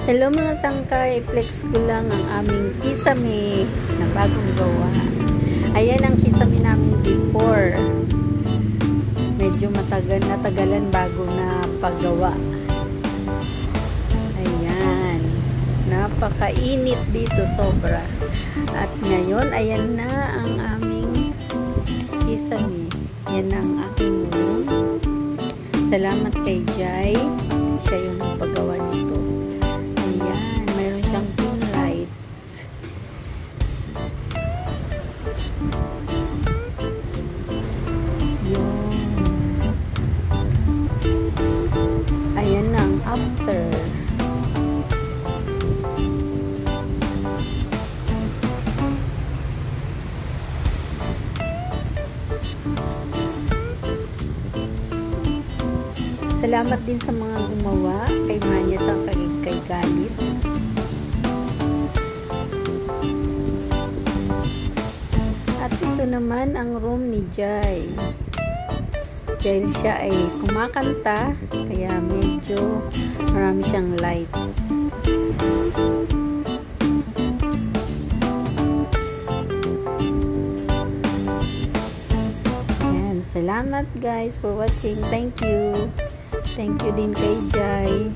Hello mga sangkay, i-flex ko lang ang aming kisame na bagong gawa. Ayan ang kisame namin before. Medyo natagalan bago na paggawa. Ayan. Napakainit dito sobra. At ngayon, ayan na ang aming kisame. Yan ang aking room. Salamat kay Jai. Siya yung nagpagawa nito. Ayan, mayroon siyang pin lights. Yun. Ayan na ang after. Salamat din sa mga gumawa, kay Manya at kay Galit. At ito naman ang room ni Jai. Dahil siya ay kumakanta, kaya medyo marami siyang lights. Ayan, salamat guys for watching. Thank you. Thank you din kay Jai.